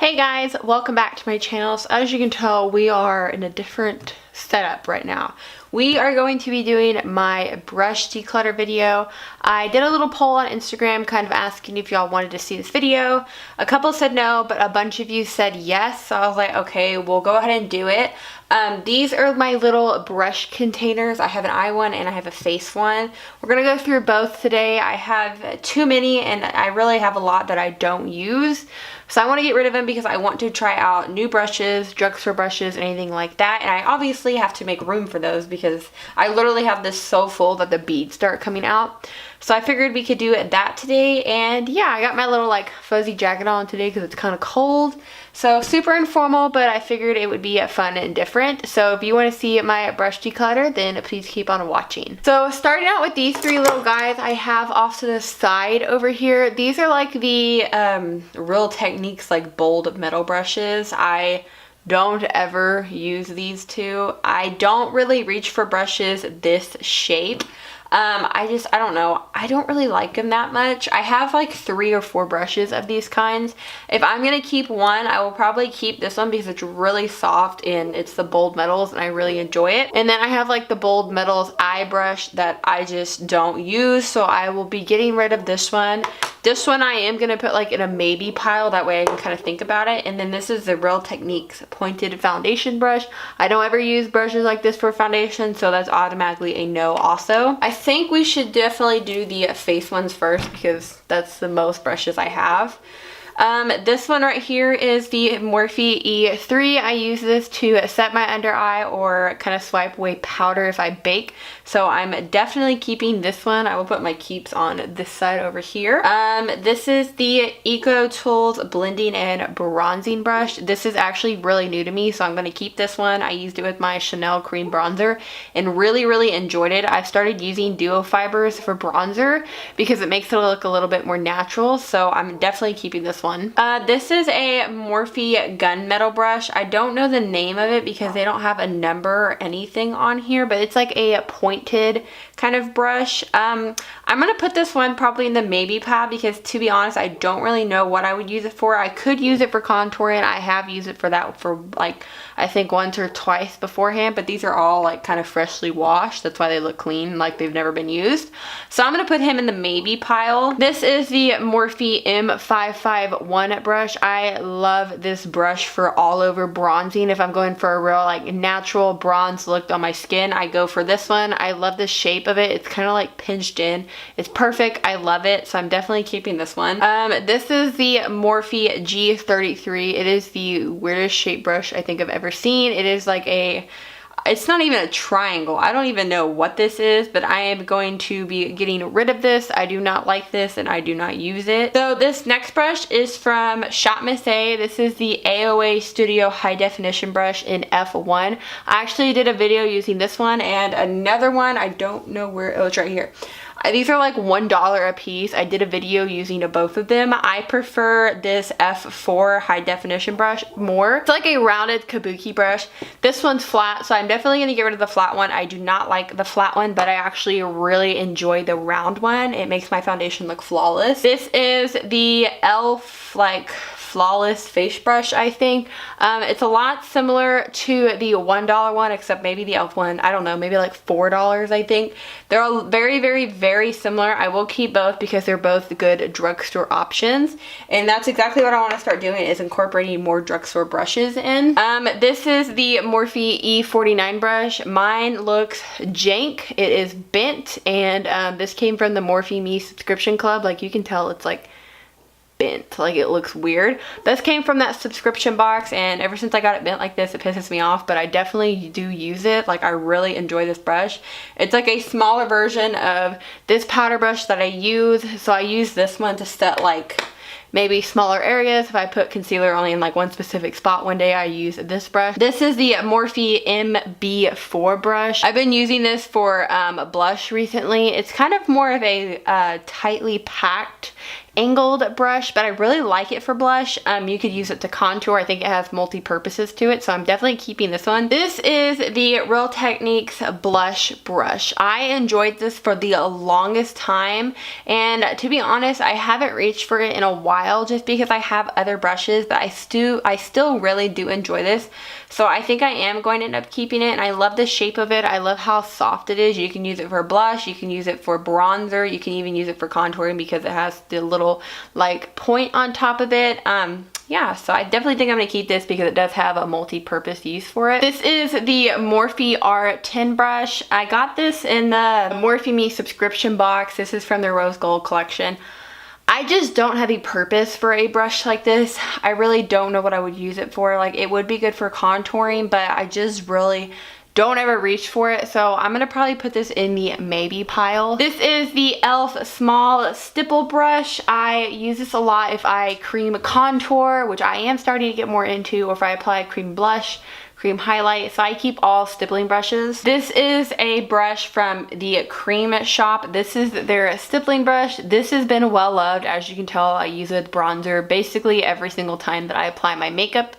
Hey guys, welcome back to my channel. So as you can tell, we are in a different setup right now. We are going to be doing my brush declutter video. I did a little poll on Instagram kind of asking if y'all wanted to see this video. A couple said no, but a bunch of you said yes. So I was like, okay, we'll go ahead and do it. These are my little brush containers. I have an eye one and I have a face one. We're gonna go through both today. I have too many and I really have a lot that I don't use. So I want to get rid of them because I want to try out new brushes, drugstore brushes, anything like that. And I obviously have to make room for those because I literally have this so full that the beads start coming out. So I figured we could do that today. And yeah, I got my little like fuzzy jacket on today because it's kind of cold. So super informal, but I figured it would be fun and different. So if you want to see my brush declutter, then please keep on watching. So starting out with these three little guys I have off to the side over here. These are like the Real Techniques like bold metal brushes. I don't ever use these two. I don't really reach for brushes this shape. I don't know. I don't really like them that much. I have like 3 or 4 brushes of these kinds. If I'm going to keep one, I will probably keep this one because it's really soft and it's the bold metals and I really enjoy it. And then I have like the bold metals eye brush that I just don't use. So I will be getting rid of this one. This one I am going to put like in a maybe pile. That way I can kind of think about it. And then this is the Real Techniques pointed foundation brush. I don't ever use brushes like this for foundation. So that's automatically a no also. I think we should definitely do the face ones first because that's the most brushes I have. This one right here is the Morphe E3. I use this to set my under eye or kind of swipe away powder if I bake. So I'm definitely keeping this one. I will put my keeps on this side over here. This is the Eco Tools blending and bronzing brush. This is actually really new to me, so I'm going to keep this one. I used it with my Chanel cream bronzer and really enjoyed it. I've started using duo fibers for bronzer because it makes it look a little bit more natural, so I'm definitely keeping this one. This is a Morphe gunmetal brush. I don't know the name of it because they don't have a number or anything on here, but it's like a pointed kind of brush. I'm gonna put this one probably in the maybe pile because to be honest, I don't really know what I would use it for. I could use it for contouring. I have used it for that for like I think once or twice beforehand, but these are all like kind of freshly washed. That's why they look clean, like they've never been used. So I'm gonna put him in the maybe pile. This is the Morphe M551 brush. I love this brush for all over bronzing. If I'm going for a real like natural bronze look on my skin, I go for this one. I love the shape of it. It's kind of like pinched in. It's perfect. I love it. So I'm definitely keeping this one. This is the Morphe G33. It is the weirdest shape brush I think I've ever seen. It is like it's not even a triangle. I don't even know what this is, but I am going to be getting rid of this. I do not like this and I do not use it. So this next brush is from Shop Miss A. This is the AOA Studio High Definition brush in F1. I actually did a video using this one and another one. I don't know where, oh, it's right here. These are like $1 a piece. I did a video using both of them. I prefer this F4 high definition brush more. It's like a rounded kabuki brush. This one's flat, so I'm definitely going to get rid of the flat one. I do not like the flat one, but I actually really enjoy the round one. It makes my foundation look flawless. This is the e.l.f. like flawless face brush, I think. It's a lot similar to the $1 one, except maybe the e.l.f. one, I don't know, maybe like $4, I think. They're all very similar. I will keep both because they're both good drugstore options. And that's exactly what I want to start doing, is incorporating more drugstore brushes in. This is the Morphe E49 brush. Mine looks jank. It is bent, and this came from the Morphe Me subscription club. Like you can tell it's like bent, like it looks weird. This came from that subscription box, and ever since I got it bent like this, it pisses me off, but I definitely do use it. Like I really enjoy this brush. It's like a smaller version of this powder brush that I use, so I use this one to set like maybe smaller areas. If I put concealer only in like one specific spot one day, I use this brush. This is the Morphe MB4 brush. I've been using this for blush recently. It's kind of more of a tightly packed angled brush, but I really like it for blush. You could use it to contour. I think it has multi-purposes to it, so I'm definitely keeping this one. This is the Real Techniques blush brush. I enjoyed this for the longest time, and to be honest, I haven't reached for it in a while just because I have other brushes, but I still really do enjoy this. So I think I am going to end up keeping it, and I love the shape of it. I love how soft it is. You can use it for blush, you can use it for bronzer, you can even use it for contouring because it has the little like point on top of it. Yeah, so I definitely think I'm going to keep this because it does have a multi-purpose use for it. This is the Morphe R10 brush. I got this in the Morphe Me subscription box. This is from their Rose Gold collection. I just don't have a purpose for a brush like this. I really don't know what I would use it for. Like, it would be good for contouring, but I just really don't ever reach for it, so I'm gonna probably put this in the maybe pile. This is the e.l.f. small stipple brush. I use this a lot if I cream contour, which I am starting to get more into, or if I apply cream blush, cream highlight, so I keep all stippling brushes. This is a brush from the Cream Shop. This is their stippling brush. This has been well loved. As you can tell, I use it with bronzer basically every single time that I apply my makeup,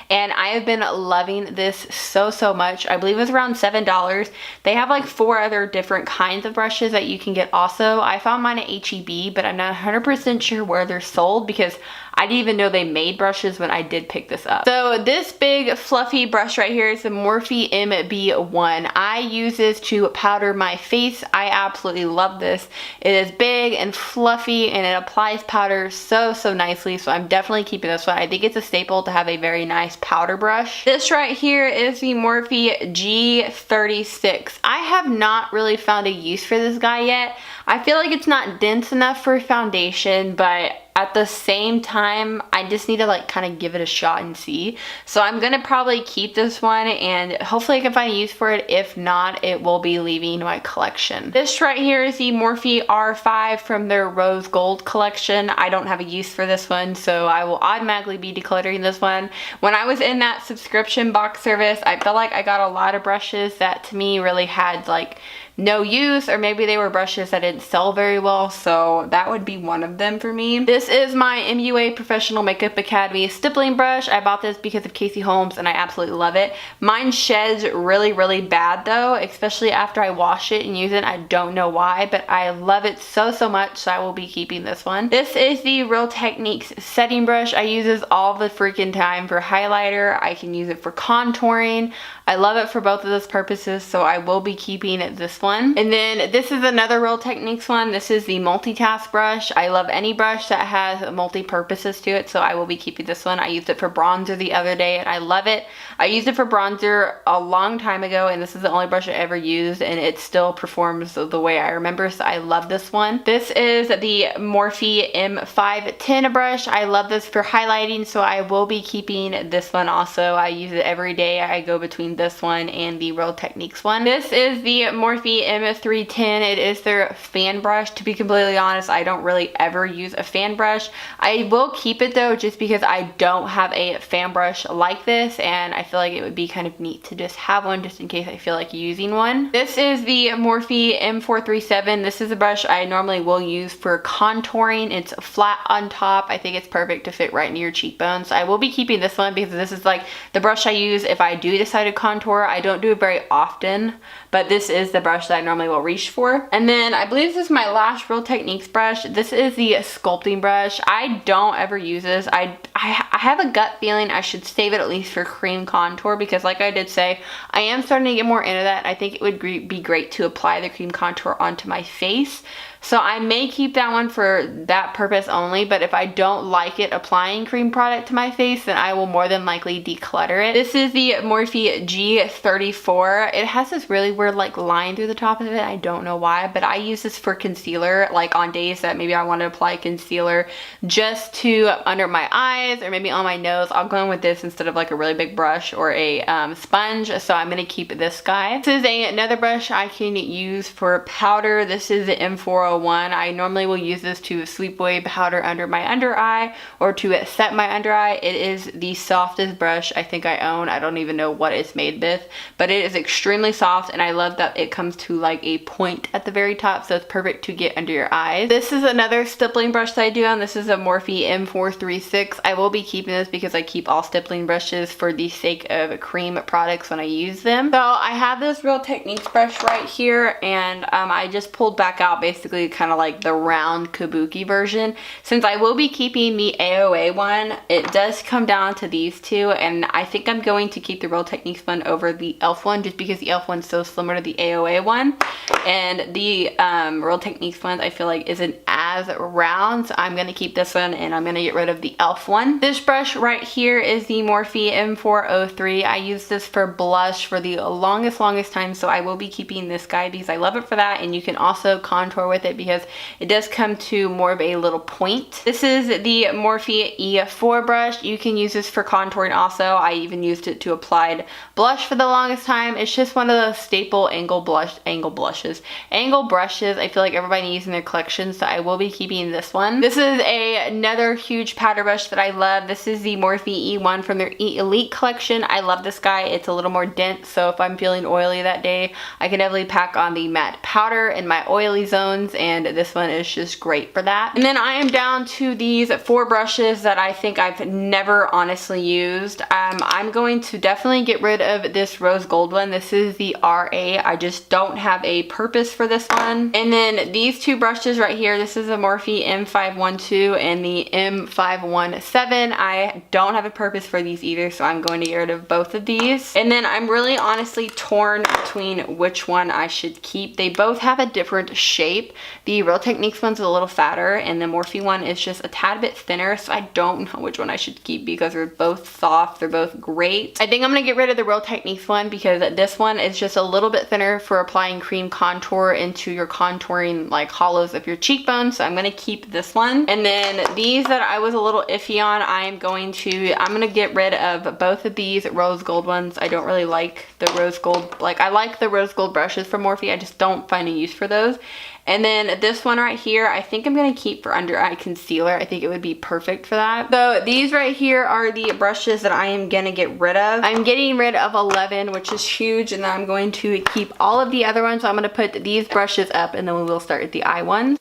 and I have been loving this so much. I believe it's around $7. They have like 4 other different kinds of brushes that you can get also. I found mine at H-E-B, but I'm not 100% sure where they're sold because I didn't even know they made brushes when I did pick this up. So this big fluffy brush right here is the Morphe MB1. I use this to powder my face. I absolutely love this. It is big and fluffy and it applies powder so nicely, so I'm definitely keeping this one. I think it's a staple to have a very nice powder brush. This right here is the Morphe G36. I have not really found a use for this guy yet. I feel like it's not dense enough for foundation, but at the same time, I just need to like kind of give it a shot and see. So I'm gonna probably keep this one and hopefully I can find a use for it. If not, it will be leaving my collection. This right here is the Morphe R5 from their Rose Gold collection. I don't have a use for this one, so I will automatically be decluttering this one. When I was in that subscription box service, I felt like I got a lot of brushes that to me really had like no use, or maybe they were brushes that didn't sell very well, so that would be one of them for me. This is my MUA Professional Makeup Academy stippling brush. I bought this because of Casey Holmes and I absolutely love it. Mine sheds really bad though, especially after I wash it and use it. I don't know why, but I love it so much, so I will be keeping this one. This is the Real Techniques setting brush. I use this all the freaking time for highlighter. I can use it for contouring. I love it for both of those purposes, so I will be keeping this one. And then this is another Real Techniques one. This is the multitask brush. I love any brush that has multi-purposes to it, so I will be keeping this one. I used it for bronzer the other day and I love it. I used it for bronzer a long time ago, and this is the only brush I ever used, and it still performs the way I remember, so I love this one. This is the Morphe M510 brush. I love this for highlighting, so I will be keeping this one also. I use it every day. I go between this one and the Real Techniques one. This is the Morphe M310. It is their fan brush. To be completely honest, I don't really ever use a fan brush. I will keep it though, just because I don't have a fan brush like this, and I feel like it would be kind of neat to just have one just in case I feel like using one. This is the Morphe M437. This is a brush I normally will use for contouring. It's flat on top. I think it's perfect to fit right near your cheekbones. I will be keeping this one because this is like the brush I use if I do decide to contour. I don't do it very often, but this is the brush that I normally will reach for. And then I believe this is my last Real Techniques brush. This is the sculpting brush. I don't ever use this. I have a gut feeling I should save it at least for cream contour, because like I did say, I am starting to get more into that. I think it would be great to apply the cream contour onto my face. So I may keep that one for that purpose only, but if I don't like it applying cream product to my face, then I will more than likely declutter it. This is the Morphe G34. It has this really weird like line through the top of it. I don't know why, but I use this for concealer, like on days that maybe I want to apply concealer just to under my eyes or maybe on my nose. I'll go in with this instead of like a really big brush or a sponge, so I'm going to keep this guy. This is another brush I can use for powder. This is the M401. 401. I normally will use this to sweep away powder under my under eye or to set my under eye. It is the softest brush I think I own. I don't even know what it's made with, but it is extremely soft, and I love that it comes to like a point at the very top, so it's perfect to get under your eyes. This is another stippling brush that I do on. This is a Morphe M436. I will be keeping this because I keep all stippling brushes for the sake of cream products when I use them. So I have this Real Techniques brush right here, and I just pulled back out basically kind of like the round kabuki version. Since I will be keeping the AOA one, it does come down to these two, and I think I'm going to keep the Real Techniques one over the e.l.f. one just because the e.l.f. one's so similar to the AOA one, and the Real Techniques one I feel like isn't as round, so I'm going to keep this one and I'm going to get rid of the e.l.f. one. This brush right here is the Morphe M403. I use this for blush for the longest time, so I will be keeping this guy because I love it for that, and you can also contour with it because it does come to more of a little point. This is the Morphe E4 brush. You can use this for contouring also. I even used it to apply blush for the longest time. It's just one of those staple angle brushes I feel like everybody needs in their collection, so I will be keeping this one. This is another huge powder brush that I love. This is the Morphe E1 from their Elite collection. I love this guy. It's a little more dense, so if I'm feeling oily that day, I can definitely pack on the matte powder in my oily zones, and this one is just great for that. And then I am down to these 4 brushes that I think I've never honestly used. I'm going to definitely get rid of this rose gold one. This is the RA. I just don't have a purpose for this one. And then these 2 brushes right here, this is a Morphe M512 and the M517. I don't have a purpose for these either, so I'm going to get rid of both of these. And then I'm really honestly torn between which one I should keep. They both have a different shape. The Real Techniques one's a little fatter, and the Morphe one is just a tad bit thinner, so I don't know which one I should keep because they're both soft. They're both great. I think I'm going to get rid of the Real Techniques one because this one is just a little bit thinner for applying cream contour into your contouring like hollows of your cheekbones, so I'm going to keep this one. And then these that I was a little iffy on, I'm going to get rid of both of these rose gold ones. I don't really like the rose gold, I like the rose gold brushes from Morphe, I just don't find a use for those. And then this one right here, I think I'm going to keep for under eye concealer. I think it would be perfect for that. So these right here are the brushes that I am going to get rid of. I'm getting rid of 11, which is huge, and then I'm going to keep all of the other ones. So I'm going to put these brushes up, and then we will start with the eye ones.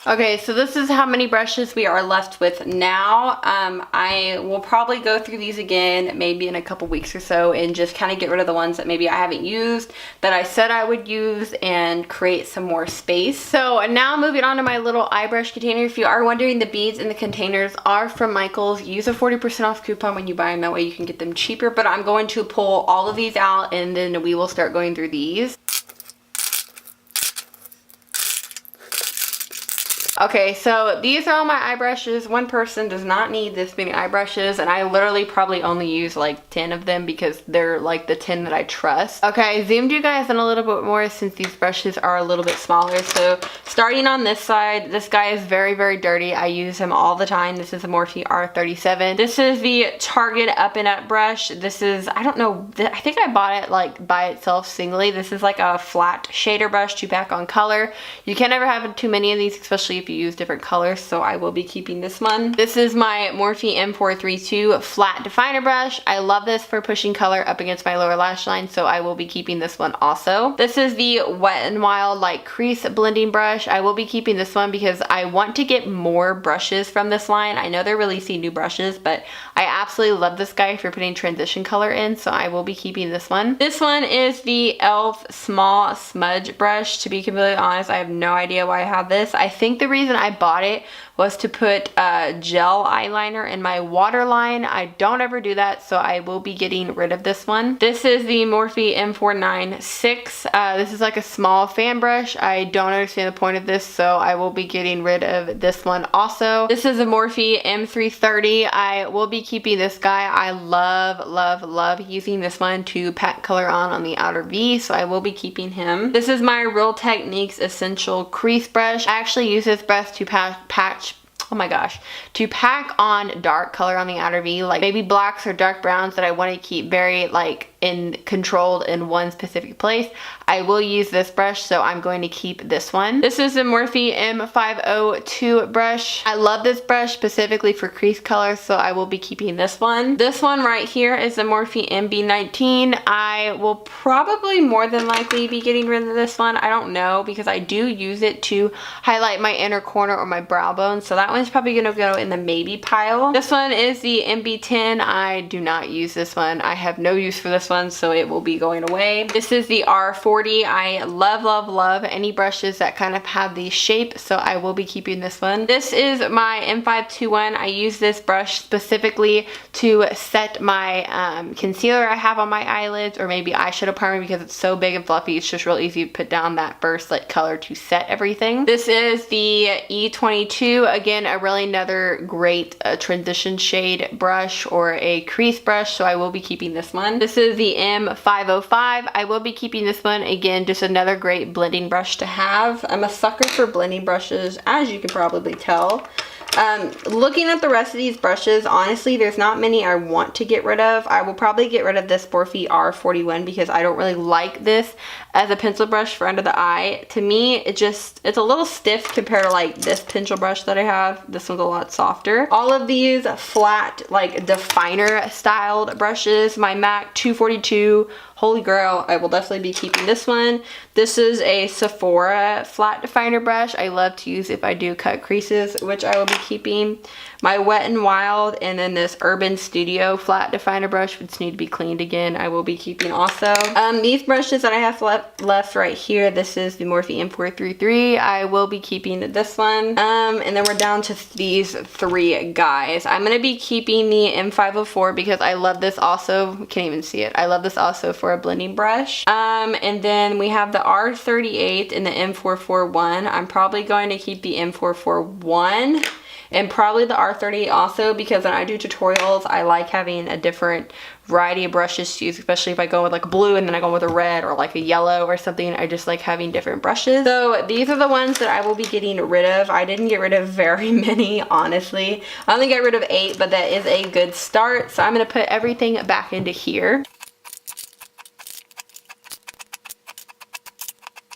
Okay, so this is how many brushes we are left with now. I will probably go through these again maybe in a couple weeks or so and just kind of get rid of the ones that maybe I haven't used that I said I would use and create some more space. So now moving on to my little eye brush container. If you are wondering, the beads in the containers are from Michaels. Use a 40% off coupon when you buy them. That way you can get them cheaper. But I'm going to pull all of these out, and then we will start going through these. Okay, so these are all my eye brushes. One person does not need this many eye brushes, and I literally probably only use like 10 of them because they're like the 10 that I trust. Okay, I zoomed you guys in a little bit more since these brushes are a little bit smaller. So starting on this side, this guy is very, very dirty. I use him all the time. This is a Morphe R37. This is the Target Up and Up brush. This is, I don't know, I think I bought it like by itself singly. This is like a flat shader brush to pack on color. You can never have too many of these, especially if you use different colors, so I will be keeping this one. This is my Morphe M432 flat definer brush. I love this for pushing color up against my lower lash line, so I will be keeping this one also. This is the Wet n Wild like crease blending brush. I will be keeping this one because I want to get more brushes from this line. I know they're releasing new brushes, but I absolutely love this guy for putting transition color in, so I will be keeping this one. This one is the e.l.f. small smudge brush. To be completely honest, I have no idea why I have this. I think the reason I bought it was to put gel eyeliner in my waterline. I don't ever do that, so I will be getting rid of this one. This is the Morphe M496. This is like a small fan brush. I don't understand the point of this, so I will be getting rid of this one also. This is a Morphe M330. I will be keeping this guy. I love, love, love using this one to pack color on the outer V, so I will be keeping him. This is my Real Techniques Essential Crease Brush. I actually use this brush to oh my gosh, to pack on dark color on the outer V, like maybe blacks or dark browns that I want to keep very like controlled in one specific place, I will use this brush, so I'm going to keep this one. This is the Morphe M502 brush. I love this brush specifically for crease color, so I will be keeping this one. This one right here is the Morphe MB19. I will probably more than likely be getting rid of this one. I don't know, because I do use it to highlight my inner corner or my brow bone, so that one's probably gonna go in the maybe pile. This one is the MB10. I do not use this one. I have no use for this one, so it will be going away. This is the R40. I love, love, love any brushes that kind of have the shape, so I will be keeping this one. This is my M521. I use this brush specifically to set my concealer I have on my eyelids, or maybe eyeshadow primer, because it's so big and fluffy. It's just real easy to put down that first like color to set everything. This is the E22. Again, a really another great transition shade brush or a crease brush, so I will be keeping this one. This is the M505. I will be keeping this one. Again, just another great blending brush to have. I'm a sucker for blending brushes, as you can probably tell. Looking at the rest of these brushes, honestly, there's not many I want to get rid of. I will probably get rid of this Morphe R41 because I don't really like this as a pencil brush for under the eye. To me, it's a little stiff compared to like this pencil brush that I have. This one's a lot softer. All of these flat, like definer styled brushes, my MAC 242, holy grail, I will definitely be keeping this one. This is a Sephora flat definer brush. I love to use if I do cut creases, which I will be keeping. My Wet n Wild, and then this Urban Studio flat definer brush, which need to be cleaned again, I will be keeping also. These brushes that I have left right here, this is the Morphe M433. I will be keeping this one. And then we're down to these three guys. I'm going to be keeping the M504 because I love this also. Can't even see it. I love this also for a blending brush. And then we have the R38 and the M441. I'm probably going to keep the M441 and probably the R38 also, because when I do tutorials, I like having a different variety of brushes to use, especially if I go with like a blue and then I go with a red or like a yellow or something. I just like having different brushes. So these are the ones that I will be getting rid of. I didn't get rid of very many, honestly. I only got rid of 8, but that is a good start. So I'm gonna put everything back into here.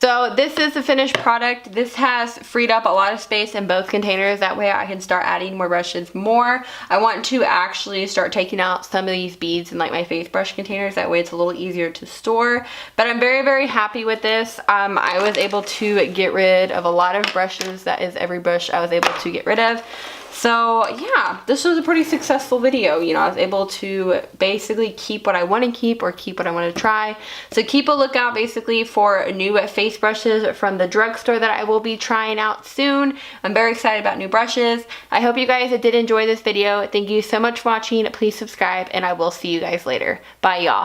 So this is the finished product. This has freed up a lot of space in both containers. That way I can start adding more brushes more. I want to actually start taking out some of these beads in like my face brush containers. That way it's a little easier to store. But I'm very, very happy with this. I was able to get rid of a lot of brushes. That is every brush I was able to get rid of. So yeah, this was a pretty successful video. You know, I was able to basically keep what I want to keep or keep what I want to try. So keep a lookout basically for new face brushes from the drugstore that I will be trying out soon. I'm very excited about new brushes. I hope you guys did enjoy this video. Thank you so much for watching. Please subscribe and I will see you guys later. Bye y'all.